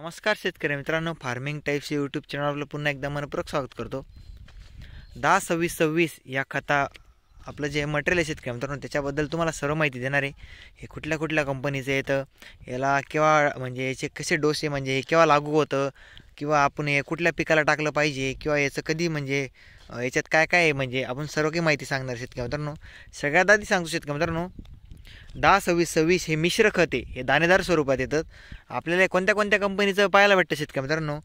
नमस्कार शेतकरी मित्रांनो, फार्मिंग टाइप्स यूट्यूब चॅनलवर पुन्हा एकदा मनपूर्वक स्वागत करतो। 10-26-26 या खता आपलं जे मटेरियल आहे शेतकरी मित्रांनो, त्याच्याबद्दल तुम्हाला सर्व माहिती देणार आहे। हे कुठल्या कुठल्या कंपनीचं येतं, याला केव्हा म्हणजे याचे कसे डोस आहे, म्हणजे हे केव्हा लागू होतं, किंवा आपण हे कुठल्या पिकाला टाकलं पाहिजे, किंवा याचं कधी म्हणजे याच्यात काय काय आहे, म्हणजे आपण सर्व काही माहिती सांगणार शेतकरी मित्रांनो। सगळ्यात आधी सांगतो शेतकरी मित्रांनो, 10-26-26 हे मिश्र खत आहे, हे दाणेदार स्वरूपात येतात। आपल्याला कोणत्या कोणत्या कंपनीचं पाहायला भेटतं शेतकरी मित्रांनो,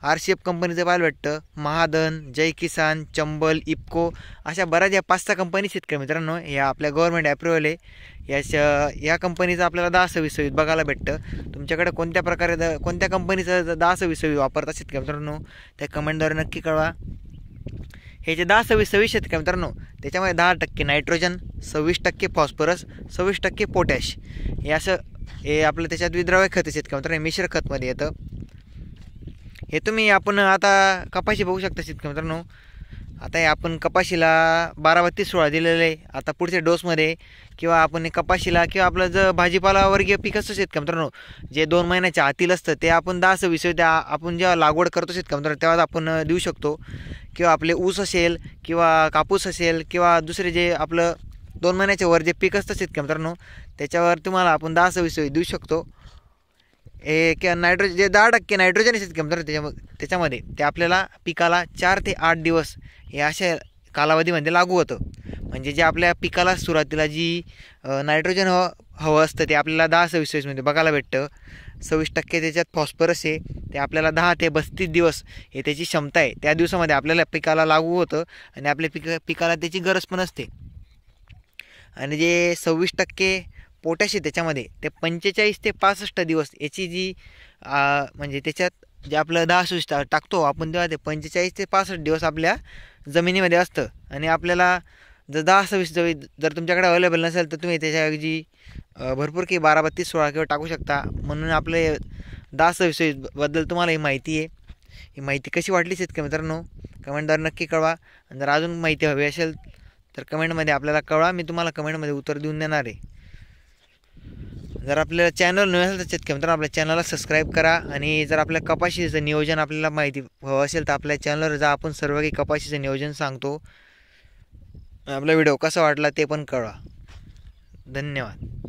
RCF कंपनीचं पाहायला भेटतं, महाधन, जय किसान, चंबल, इफको, अशा बऱ्याच या 5-6 कंपनी शेतकरी मित्रांनो या आपल्या गव्हर्नमेंट अप्रुव्हल आहे। या कंपनीचं आपल्याला 10-26-26 बघायला भेटतं। तुमच्याकडे कोणत्या प्रकारे कोणत्या कंपनीचं 10-26-26 वापरतात शेतकरी मित्रांनो, त्या कमेंटद्वारे नक्की कळवा। हे जे 10-26-26 शेतकरी मित्रांनो, त्याच्यामध्ये 10% नायट्रोजन, 26% फॉस्फरस, 26% पोटॅश हे असं हे आपलं त्याच्यात विद्राव्य खत शेतकरी मित्रांनो मिश्र खतमध्ये येतं। हे तुम्ही आपण आता कपाशी बघू शकता शेतकरी मित्रांनो। आता हे आपण कपाशीला 12-32-16 दिलेलं आहे। आता पुढच्या डोसमध्ये किंवा आपण कपाशीला किंवा आपलं जर भाजीपाला वर्गीय पीक असतं शेतकरी मित्रांनो, जे 2 महिन्याच्या आतील असतं, ते आपण 10-26 आपण जेव्हा लागवड करतो शेतकरी मित्रांनो, तेव्हा आपण देऊ शकतो। किंवा आपले ऊस असेल, किंवा कापूस असेल, किंवा दुसरे जे आपलं 2 महिन्याच्या वर जे पीक असतं शेतकरी मित्रांनो, त्याच्यावर तुम्हाला आपण 10-26 देऊ शकतो। हे किंवा नायट्रोजन जे 10% नायट्रोजन आहे शेतकरी मित्रांनो, त्याच्यामध्ये ते आपल्याला पिकाला 4 ते 8 दिवस हे अशा कालावधीमध्ये लागू होतं। म्हणजे जे आपल्या पिकाला सुरुवातीला जी नायट्रोजन हवं असतं, ते आपल्याला 10-26-26 बघायला भेटतं। 26% त्याच्यात फॉस्फरस आहे, ते आपल्याला 10 ते 32 दिवस हे त्याची क्षमता आहे, त्या दिवसामध्ये आपल्याला पिकाला लागू होतं आणि आपल्या पिकाला त्याची गरज पण असते। आणि जे 26% पोटॅश आहे त्याच्यामध्ये, ते 45 ते 65 दिवस याची जी म्हणजे त्याच्यात जे आपलं 10-26 टाकतो आपण, तेव्हा ते 45 ते 65 दिवस आपल्या जमिनीमध्ये असतं। आणि आपल्याला जर 10-26 जर तुमच्याकडे अवेलेबल नसेल, तर तुम्ही त्याच्याऐवजी भरपूर काही 12-32-16 किंवा टाकू शकता। म्हणून आपले 10-26 बद्दल तुम्हाला ही माहिती आहे। ही माहिती कशी वाटली शेतकरी मित्रांनो, कमेंटद्वारे नक्की कळवा। आणि जर अजून माहिती हवी असेल तर कमेंटमध्ये आपल्याला कळवा, मी तुम्हाला कमेंटमध्ये उत्तर देऊन देणार आहे। जर आपल्याला चॅनल नवीन असेल तर शेतकरी मित्रांनो, आपल्या चॅनलला सबस्क्राईब करा। आणि जर आपल्या कपाशीचं नियोजन आपल्याला माहिती हवं असेल, तर आपल्या चॅनलवर जा, आपण सर्व काही कपाशीचं नियोजन सांगतो। आपला व्हिडिओ कसा वाटला ते पण कळवा। धन्यवाद।